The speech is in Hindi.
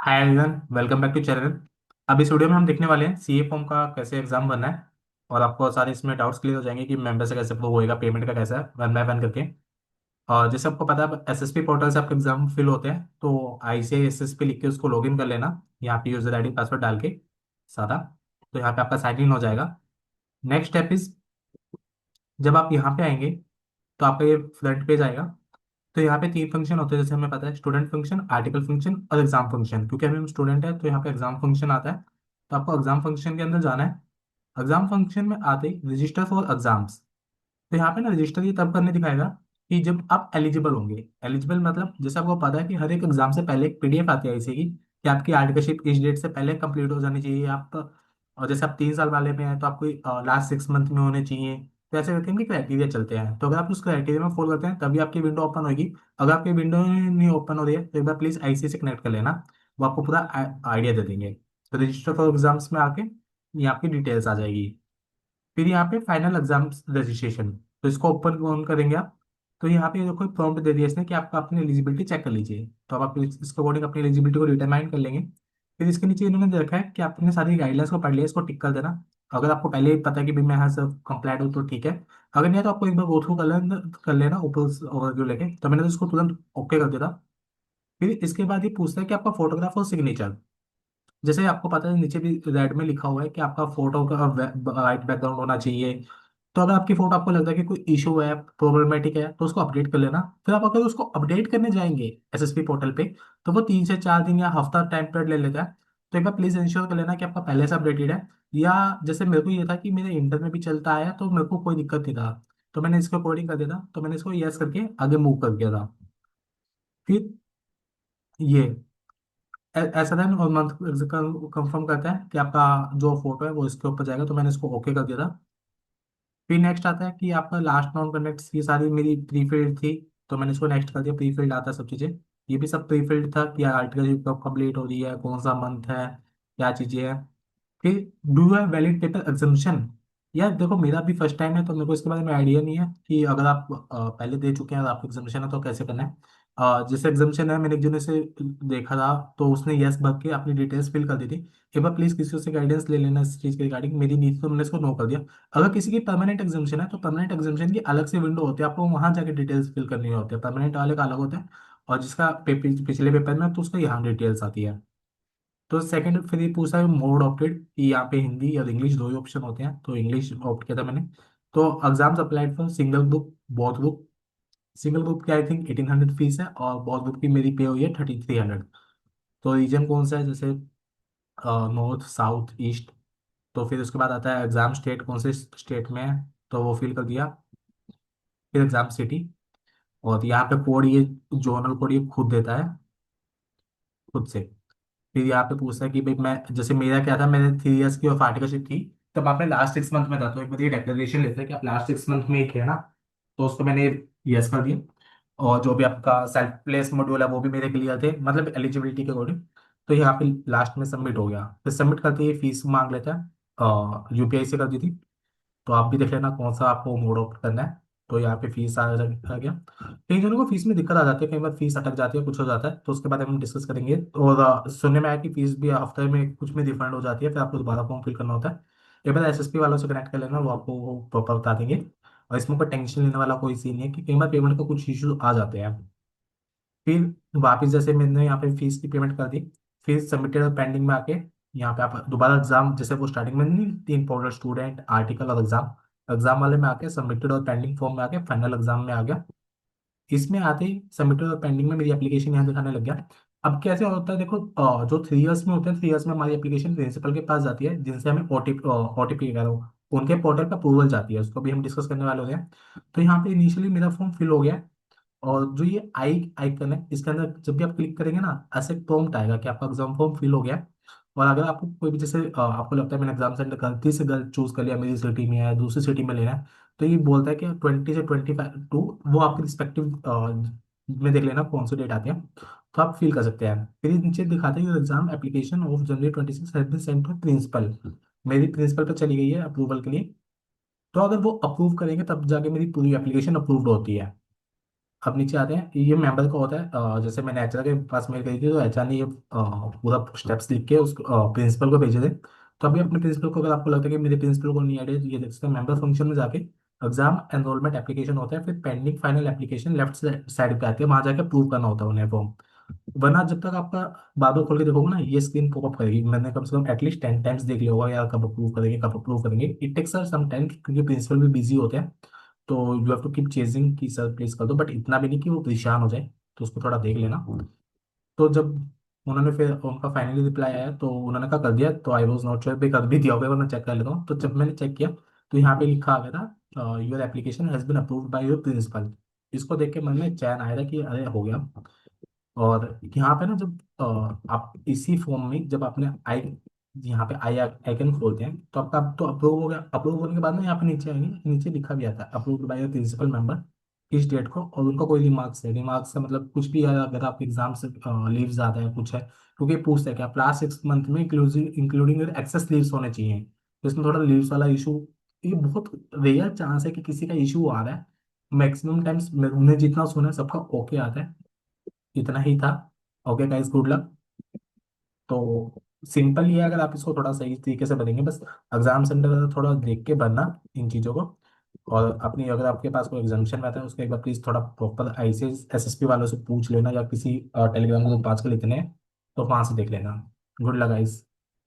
Hi everyone, welcome back to channel. अब इस वीडियो में हम देखने वाले हैं सीए फॉर्म का कैसे एग्जाम बनना है। और आपको सारे इसमें डाउट्स क्लियर हो जाएंगे कि मेंबर से कैसे अप्रूव होएगा, पेमेंट का कैसा है, वन बाय वन करके। और जैसे आपको पता है एसएसपी पोर्टल से आपके एग्जाम फिल होते हैं, तो ICISSP लिख के उसको लॉगिन कर लेना। यहाँ पे यूजर आईडी पासवर्ड डाल के सारा, तो यहाँ पे आपका साइन इन हो जाएगा। नेक्स्ट स्टेप इज, जब आप यहाँ पे आएंगे तो आपका ये फ्रंट पेज आएगा। तो यहाँ पे तीन फंक्शन होते हैं, जैसे हमें पता है स्टूडेंट फंक्शन, आर्टिकल फंक्शन और एग्जाम फंक्शन। क्योंकि अभी हम स्टूडेंट है तो यहाँ पे एग्जाम फंक्शन आता है। तो आपको एग्जाम फंक्शन के अंदर जाना है। एग्जाम फंक्शन में आते ही रजिस्टर फॉर एग्जाम्स। तो यहाँ पे ना रजिस्टर ये तब करने दिखाएगा कि जब आप एलिजिबल होंगे। एलिजिबल मतलब जैसे आपको पता है कि हर एक एग्जाम से पहले एक PDF आती है ऐसे कि आपकी आर्टिकलशिप इस डेट से पहले कंप्लीट हो जानी चाहिए आप। और जैसे आप 3 साल वाले में हैं तो आपको लास्ट 6 मंथ में होने चाहिए। तो ऐसे करके इनके क्राइटेरिया चलते हैं, तो अगर आप उस क्राइटेरिया में फॉलो करते हैं तभी आपकी विंडो ओपन होगी। अगर आपकी विंडो नहीं ओपन हो रही है तो एक बार प्लीज IC से कनेक्ट कर लेना। वो आपको पूरा आइडिया दे देंगे। तो रजिस्टर फॉर एग्जाम्स में आके ये आपकी डिटेल्स आ जाएगी। फिर यहाँ पे फाइनल एग्जाम रजिस्ट्रेशन, तो इसको ओपन ऑन करेंगे आप। तो यहाँ पे देखो प्रॉम्प्ट दे दिया इसने कि आपका अपनी एलिजिबिलिटी चेक कर लीजिए। तो अब आप इसके अकॉर्डिंग अपनी एलिजिबिलिटी को डिटरमाइन कर लेंगे। फिर इसके नीचे इन्होंने दे रखा है कि आपने सारी गाइडलाइंस को पढ़ लिया, इसको टिक कर देना। अगर आपको पहले ही पता है कि भाई मैं यहाँ से कंप्लीट हूँ तो ठीक है। अगर नहीं है तो आपको एक बार गो थ्रू कर लेना ऊपर ओवरव्यू लेके। तो मैंने तो इसको तुरंत ओके कर दिया था। फिर इसके बाद ये पूछता है कि आपका फोटोग्राफ और सिग्नेचर। जैसे आपको पता है नीचे भी रेड में लिखा हुआ है कि आपका फोटो का वाइट बैकग्राउंड होना चाहिए। तो अगर आपकी फोटो आपको लगता है कि कोई इशू है, प्रॉब्लमेटिक है, तो उसको अपडेट कर लेना। फिर आप अगर उसको अपडेट करने जाएंगे एसएसपी पोर्टल पे, तो वो 3 से 4 दिन या हफ्ता टाइम पीरियड ले लेता है। तो एक बार प्लीज इंश्योर कर लेना कि आपका पहले से अपडेटेड है। या जैसे मेरे को ये था कि मेरे इंटर में भी चलता आया तो मेरे को कोई दिक्कत नहीं था, तो मैंने इसको कोडिंग कर दिया था, तो मैंने इसको यस करके आगे मूव कर दिया था। फिर ये ऐसा था और मंथ कंफर्म करता है कि आपका जो फोटो है वो इसके ऊपर जाएगा, तो मैंने इसको ओके कर दिया था। फिर नेक्स्ट आता है कि आपका लास्ट नॉन कनेक्ट, ये सारी मेरी प्री फील्ड थी, तो मैंने इसको नेक्स्ट कर दिया। प्री फील्ड आता है सब चीज़ें। ये भी सब प्री फील्ड था कि आर्टिकल कब कंप्लीट हो रही है, कौन सा मंथ है, क्या चीज़ें हैं। फिर डू है वैलिड पेपर एग्जाम्पशन। यार देखो मेरा भी फर्स्ट टाइम है तो मेरे को इसके बारे में आइडिया नहीं है कि अगर आप पहले दे चुके हैं और आपको एग्जाम्पशन है तो कैसे करना है। जैसे एग्जाम्पशन है, मैंने एक जने से देखा था तो उसने यस भर के अपनी डिटेल्स फिल कर दी थी। एक बार प्लीज किसी से गाइडेंस ले लेना इस चीज़ के रिगार्डिंग। मेरी नीति तो मैंने इसको नो कर दिया। अगर किसी की परमानेंट एग्जाम्पशन है तो परमानेंट एग्जाम्पशन की अलग से विंडो होती है, आपको वहां जाके डिटेल्स फिल करनी होती है। परमानेंट वाले का अलग होता है, और जिसका पिछले पेपर में है, तो उसका यहाँ डिटेल्स आती है। तो सेकंड फिर ये पूछा है मोड ऑप्टेड कि यहाँ पे हिंदी और इंग्लिश दो ही ऑप्शन होते हैं, तो इंग्लिश ऑप्ट किया था मैंने। तो exams applied for single book, both book. Single book की आई थिंक 1800 फीस है, और बोथ बुक की मेरी पे हुई है 3300। तो रीजन कौन सा है, जैसे नॉर्थ साउथ ईस्ट। तो फिर उसके बाद आता है एग्जाम स्टेट, कौन से स्टेट में है, तो वो फिल कर दिया। फिर एग्जाम सिटी, और यहाँ पे कोड ये जोनल कोड ये खुद देता है, खुद से। फिर यहाँ पे पूछता है कि भाई मैं, जैसे मेरा क्या था, मैंने 3 इयर्स की ऑफ आर्टिकलशिप थी, तब आपने लास्ट 6 मंथ में था, तो एक बार ये डिक्लेरेशन लेते हैं कि आप लास्ट 6 मंथ में ही थे ना। तो उसको मैंने यस कर दिया। और जो भी आपका सेल्फ प्लेस मॉड्यूल है वो भी मेरे क्लियर थे, मतलब एलिजिबिलिटी के अकॉर्डिंग। तो यहाँ पे लास्ट में सबमिट हो गया। फिर सबमिट करते ही फीस मांग लेता है, UPI से कर दी थी। तो आप भी देख लेना कौन सा आपको मोड ऑप्ट करना है। तो यहाँ पे फीस आ गया। कई जनों को फीस में दिक्कत आ जाती है, कई बार फीस अटक जाती है, कुछ हो जाता है, तो उसके बारे में हम डिस्कस करेंगे। और सुनने में आया कि फीस भी हफ्ते में कुछ में रिफंड हो जाती है, फिर आपको दोबारा फॉर्म फिल करना होता है। एक बार SSP वालों से कनेक्ट कर लेना, वो आपको प्रॉपर बता देंगे। और इसमें कोई टेंशन लेने वाला कोई सीन नहीं है कि कई बार पेमेंट का कुछ इशू आ जाते हैं। फिर वापस जैसे मैंने यहाँ पे फीस की पेमेंट कर दी, फिर सबमिटेड और पेंडिंग में आके यहाँ पे आप दोबारा एग्जाम, जैसे वो स्टार्टिंग में नहीं 3 पोर्टल, स्टूडेंट, आर्टिकल और एग्जाम। एग्जाम वाले में आके सबमिटेड और पेंडिंग फॉर्म में आके फाइनल एग्जाम में आ गया। इसमें आते ही सबमिटेड और पेंडिंग में मेरी एप्लीकेशन यहाँ दिखाने लग गया। अब कैसे होता है देखो, जो 3 इयर्स में होते हैं, 3 इयर्स में हमारी एप्लीकेशन प्रिंसिपल के पास जाती है, जिनसे हमें OTP कह रहा हूँ, उनके पोर्टल पर अप्रूवल जाती है, उसको भी हम डिस्कस करने वाले होते हैं। तो यहाँ पे इनिशियली मेरा फॉर्म फिल हो गया। और जो ये आइकन है इसके अंदर जब भी आप क्लिक करेंगे ना, ऐसे प्रॉम्प्ट आएगा कि आपका एग्जाम फॉर्म फिल हो गया है। और अगर आपको कोई भी जैसे आपको लगता है मैंने एग्जाम सेंटर गलती से गलत चूज कर लिया, मेरी सिटी में है, दूसरी सिटी में लेना है, तो ये बोलता है कि 20 से 25 टू वो आपके रिस्पेक्टिव में देख लेना कौन से डेट आते हैं, तो आप फिल कर सकते हैं। फिर ये नीचे दिखाते हैं exam application of January 26 has been sent to principal. मेरी प्रिंसिपल पे चली गई है अप्रूवल के लिए। तो अगर वो अप्रूव करेंगे तब जाके मेरी पूरी एप्लीकेशन अप्रूव्ड होती है। अब नीचे आते हैं, ये मेंबर का होता है। जैसे मैंने एचआर के पास मेल करी थी, तो एचआर ने ये पूरा स्टेप्स लिख के उस प्रिंसिपल को भेजे थे। तो अभी अपने प्रिंसिपल को, अगर आपको लगता है कि मेरे प्रिंसिपल को नहीं आइडिया, तो ये देख सकते हैं मेंबर फंक्शन में जाके एग्जाम एनरोलमेंट एप्लीकेशन होता है, फिर pending final application left side पे आती है, वहां जाके प्रूव करना होता है उन्हें फॉर्म। वरना जब तक आपका बार बार खोल के देखोगे ना, ये स्क्रीन पॉपअप करेगी। मैंने कम से कम एटलीस्ट 10 टाइम्स देख लिया होगा यार, कब अप्रूव करेंगे, कब अप्रूव करेंगे। It takes sir some time, क्योंकि प्रिंसिपल भी बिजी होते हैं। तो you have to keep chasing कि सर प्लीज कर दो, बट इतना भी नहीं कि वो परेशान हो जाए। तो उसको थोड़ा देख लेना। तो जब उन्होंने फिर उनका फाइनली रिप्लाई आया, तो उन्होंने कहा कर दिया, तो आई वॉज नॉट श्योर पे कर भी दिया होगा, मैं चेक कर लेता हूँ। तो जब मैंने चेक किया, तो यहाँ पे लिखा आ गया था your application has been approved by your principal. इसको देख के मन में चैन आया था कि अरे हो गया। और यहाँ पे ना, जब आप इसी फॉर्म में जब आपने आई, यहाँ पे आई आइकन खोलते हैं, तो आपका तो अप्रूव हो गया। अप्रूव होने के बाद ना यहाँ पे नीचे आएंगे, नीचे लिखा भी आता है अप्रूव्ड बाय प्रिंसिपल मेंबर किस डेट को, और उनका कोई रिमार्क्स है। रिमार्क्स का मतलब कुछ भी है, अगर आप एग्जाम से लीव ज़्यादा है कुछ है, क्योंकि पूछते हैं कि आप लास्ट 6 मंथ में इंक्लूडिंग एक्सेस लीव्स होने चाहिए। तो इसमें थोड़ा लीव्स वाला इशू, ये बहुत रेयर चांस है कि किसी का इशू आ रहा है। मैक्सिमम टाइम्स मैंने जितना सुना है सबका ओके आता है। इतना ही था। Okay guys, good luck. तो सिंपल ही है, अगर आप इसको थोड़ा सही तरीके से भरेंगे बस। एग्जाम सेंटर थोड़ा देख के भरना इन चीज़ों को। और अपनी, अगर आपके पास कोई एग्जामिशन रहता है, उसको एक बार प्लीज़ थोड़ा प्रॉपर आईसीएस एसएसपी वालों से पूछ लेना, या किसी टेलीग्राम ग्रुप आजकल इतने हैं, तो वहाँ से देख लेना। Good luck guys.